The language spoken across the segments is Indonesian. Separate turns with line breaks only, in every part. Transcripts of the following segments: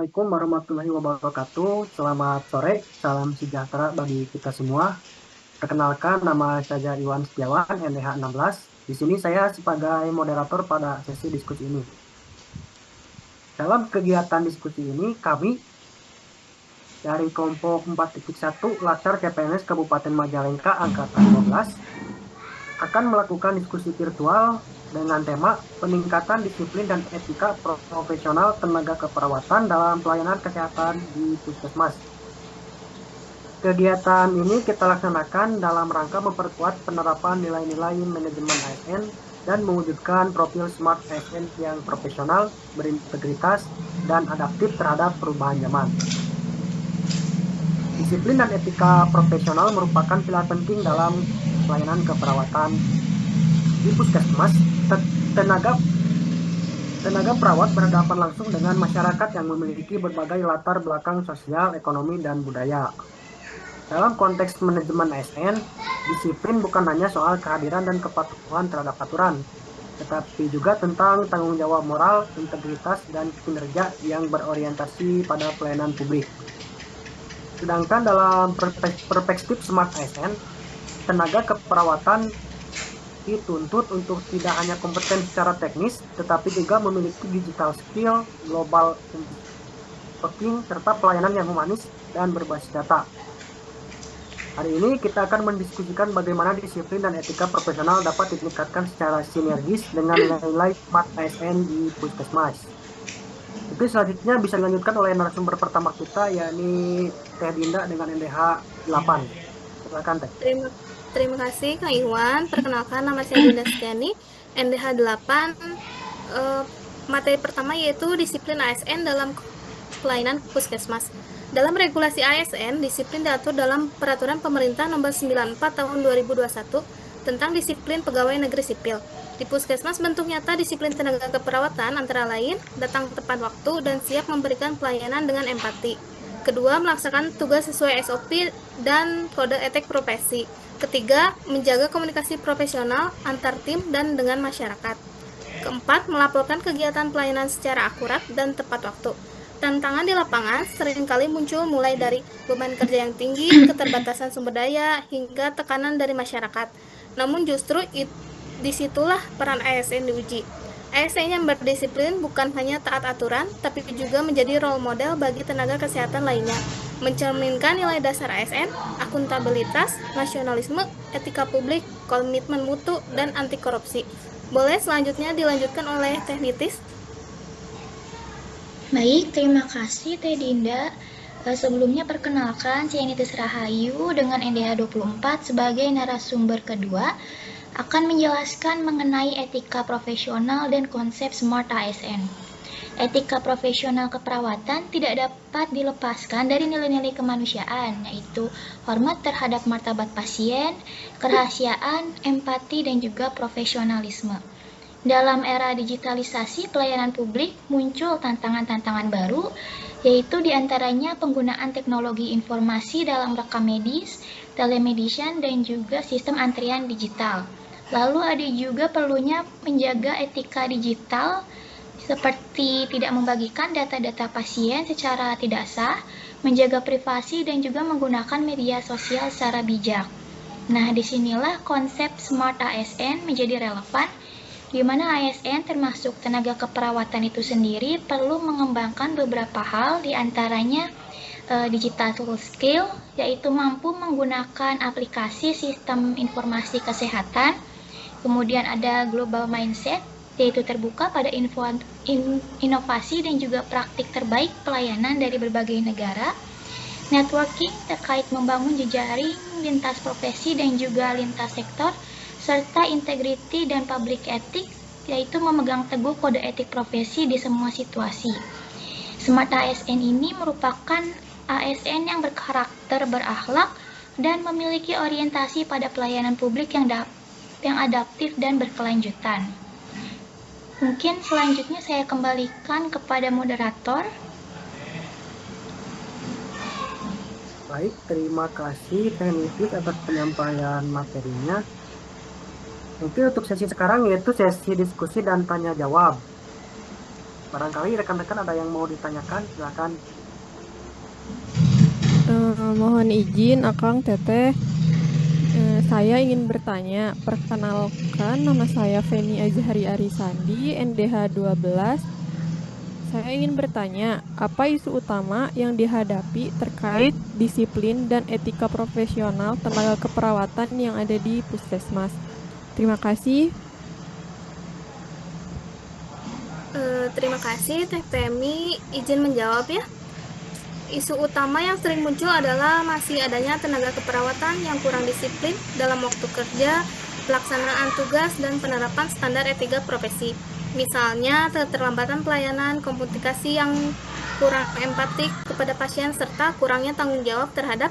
Assalamualaikum warahmatullahi wabarakatuh. Selamat sore, salam sejahtera bagi kita semua. Perkenalkan, nama saya Iwan Setiawan, NDH 16. Di sini saya sebagai moderator pada sesi diskusi ini. Dalam kegiatan diskusi ini, kami dari kelompok 4.1 Lacar CPNS Kabupaten Majalengka Angkatan 12 akan melakukan diskusi virtual dengan tema peningkatan disiplin dan etika profesional tenaga keperawatan dalam pelayanan kesehatan di Puskesmas. Kegiatan ini kita laksanakan dalam rangka memperkuat penerapan nilai-nilai manajemen ASN dan mewujudkan profil Smart ASN yang profesional, berintegritas, dan adaptif terhadap perubahan zaman. Disiplin dan etika profesional merupakan pilar penting dalam pelayanan keperawatan di Puskesmas. Tenaga perawat berhadapan langsung dengan masyarakat yang memiliki berbagai latar belakang sosial, ekonomi, dan budaya. Dalam konteks manajemen ASN, disiplin bukan hanya soal kehadiran dan kepatuhan terhadap aturan, tetapi juga tentang tanggung jawab moral, integritas, dan kinerja yang berorientasi pada pelayanan publik. Sedangkan dalam perspektif Smart ASN, tenaga keperawatan dituntut untuk tidak hanya kompeten secara teknis, tetapi juga memiliki digital skill, global thinking, serta pelayanan yang humanis dan berbasis data. Hari ini kita akan mendiskusikan bagaimana disiplin dan etika profesional dapat ditingkatkan secara sinergis dengan nilai Smart ASN di Puskesmas. Itu selanjutnya bisa dilanjutkan oleh narasumber pertama kita, yakni Teh Dinda dengan NDH 8. Silakan Teh.
Terima kasih Kang Iwan. Perkenalkan, nama saya Dinda Setiani, NDH 8. Materi pertama yaitu disiplin ASN dalam pelayanan Puskesmas. Dalam regulasi ASN, disiplin diatur dalam Peraturan Pemerintah Nomor 94 Tahun 2021 tentang disiplin pegawai negeri sipil. Di Puskesmas, bentuk nyata disiplin tenaga keperawatan antara lain datang tepat waktu dan siap memberikan pelayanan dengan empati. Kedua, melaksanakan tugas sesuai SOP dan kode etik profesi. Ketiga, menjaga komunikasi profesional antar tim dan dengan masyarakat. Keempat, melaporkan kegiatan pelayanan secara akurat dan tepat waktu. Tantangan di lapangan seringkali muncul mulai dari beban kerja yang tinggi, keterbatasan sumber daya, hingga tekanan dari masyarakat. Namun justru disitulah peran ASN diuji. ASN yang berdisiplin bukan hanya taat aturan, tapi juga menjadi role model bagi tenaga kesehatan lainnya, mencerminkan nilai dasar ASN, akuntabilitas, nasionalisme, etika publik, komitmen mutu, dan anti korupsi. Boleh selanjutnya dilanjutkan oleh Teh Nitis.
Baik, terima kasih Teh Dinda. Sebelumnya perkenalkan, saya Nitis Rahayu dengan NDH 24 sebagai narasumber kedua akan menjelaskan mengenai etika profesional dan konsep Smart ASN. Etika profesional keperawatan tidak dapat dilepaskan dari nilai-nilai kemanusiaan, yaitu hormat terhadap martabat pasien, kerahasiaan, empati, dan juga profesionalisme. Dalam era digitalisasi pelayanan publik muncul tantangan-tantangan baru, yaitu diantaranya penggunaan teknologi informasi dalam rekam medis, telemedicine, dan juga sistem antrian digital. Lalu ada juga perlunya menjaga etika digital, seperti tidak membagikan data-data pasien secara tidak sah, menjaga privasi, dan juga menggunakan media sosial secara bijak. Nah, disinilah konsep Smart ASN menjadi relevan, di mana ASN termasuk tenaga keperawatan itu sendiri perlu mengembangkan beberapa hal, diantaranya digital skill, yaitu mampu menggunakan aplikasi sistem informasi kesehatan. Kemudian ada global mindset, yaitu terbuka pada inovasi dan juga praktik terbaik pelayanan dari berbagai negara. Networking terkait membangun jejaring lintas profesi dan juga lintas sektor, serta integrity dan public ethics, yaitu memegang teguh kode etik profesi di semua situasi. Smart ASN ini merupakan ASN yang berkarakter berakhlak dan memiliki orientasi pada pelayanan publik yang adaptif dan berkelanjutan. Mungkin selanjutnya saya kembalikan kepada moderator.
Baik, terima kasih Teh Nitis atas penyampaian materinya. Mungkin untuk sesi sekarang yaitu sesi diskusi dan tanya jawab. Barangkali rekan-rekan ada yang mau ditanyakan, silakan.
Mohon izin, Akang Teteh. Saya ingin bertanya, perkenalkan nama saya Feni Azhari Arisandi, NDH 12. Saya ingin bertanya, apa isu utama yang dihadapi terkait disiplin dan etika profesional tenaga keperawatan yang ada di Puskesmas? Terima kasih.
Terima kasih Teh Femi, izin menjawab ya. Isu utama yang sering muncul adalah masih adanya tenaga keperawatan yang kurang disiplin dalam waktu kerja, pelaksanaan tugas, dan penerapan standar etika profesi. Misalnya, keterlambatan pelayanan, komunikasi yang kurang empatik kepada pasien, serta kurangnya tanggung jawab terhadap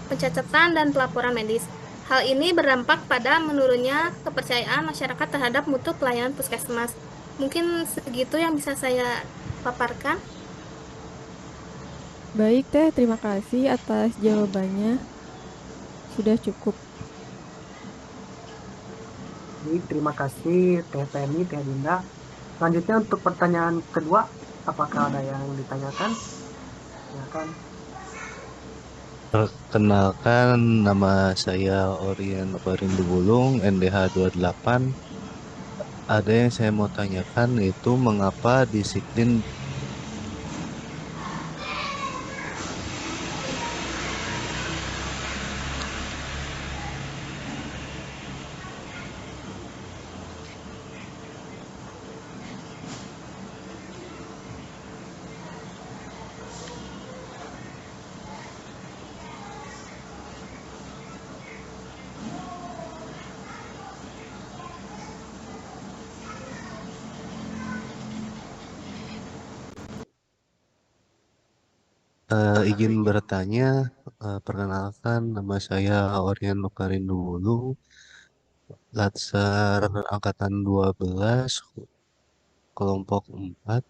pencatatan dan pelaporan medis. Hal ini berdampak pada menurunnya kepercayaan masyarakat terhadap mutu pelayanan puskesmas. Mungkin segitu yang bisa saya paparkan.
Baik Teh, terima kasih atas jawabannya. Sudah cukup.
Baik, terima kasih Teh Feni, Teh Dinda. Selanjutnya untuk pertanyaan kedua, apakah ada yang ditanyakan? Silakan.
Perkenalkan, nama saya Orien Perindu Bulung, NDH 28. Ada yang saya mau tanyakan, yaitu mengapa disiplin izin bertanya, perkenalkan nama saya Orien Perindu Bulung, Latsar Angkatan 12, kelompok 4.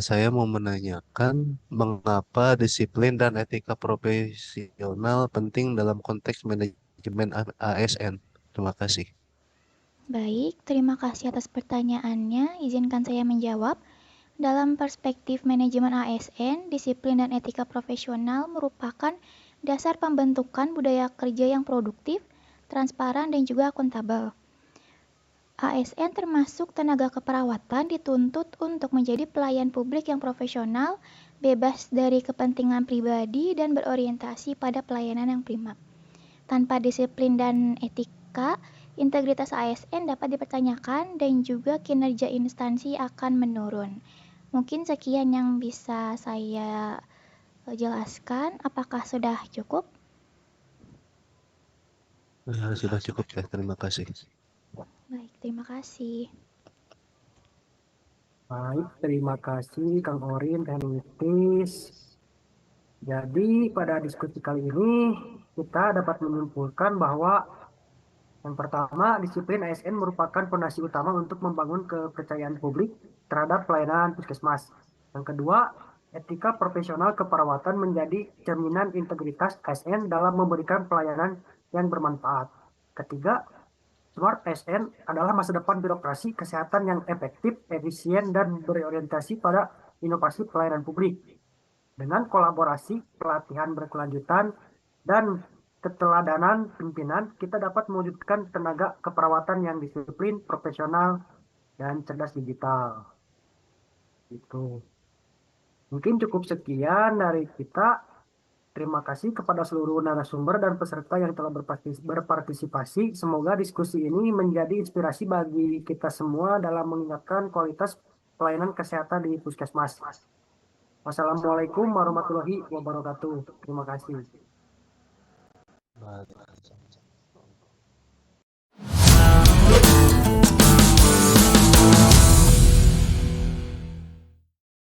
Saya mau menanyakan mengapa disiplin dan etika profesional penting dalam konteks manajemen ASN. Terima kasih.
Baik, terima kasih atas pertanyaannya. Izinkan saya menjawab. Dalam perspektif manajemen ASN, disiplin dan etika profesional merupakan dasar pembentukan budaya kerja yang produktif, transparan, dan juga akuntabel. ASN termasuk tenaga keperawatan dituntut untuk menjadi pelayan publik yang profesional, bebas dari kepentingan pribadi, dan berorientasi pada pelayanan yang prima. Tanpa disiplin dan etika, integritas ASN dapat dipertanyakan dan juga kinerja instansi akan menurun. Mungkin sekian yang bisa saya jelaskan. Apakah sudah cukup?
Sudah cukup ya, terima kasih.
Baik, terima kasih.
Baik, terima kasih Kang Orin, Teh Nitis. Jadi pada diskusi kali ini kita dapat menyimpulkan bahwa yang pertama, disiplin ASN merupakan fondasi utama untuk membangun kepercayaan publik terhadap pelayanan puskesmas. Yang kedua, etika profesional keperawatan menjadi cerminan integritas ASN dalam memberikan pelayanan yang bermanfaat. Ketiga, Smart ASN adalah masa depan birokrasi kesehatan yang efektif, efisien, dan berorientasi pada inovasi pelayanan publik. Dengan kolaborasi, pelatihan berkelanjutan, dan keteladanan pimpinan, kita dapat mewujudkan tenaga keperawatan yang disiplin, profesional, dan cerdas digital. Itu. Mungkin cukup sekian dari kita. Terima kasih kepada seluruh narasumber dan peserta yang telah berpartisipasi. Semoga diskusi ini menjadi inspirasi bagi kita semua dalam meningkatkan kualitas pelayanan kesehatan di Puskesmas. Wassalamualaikum warahmatullahi wabarakatuh. Terima kasih.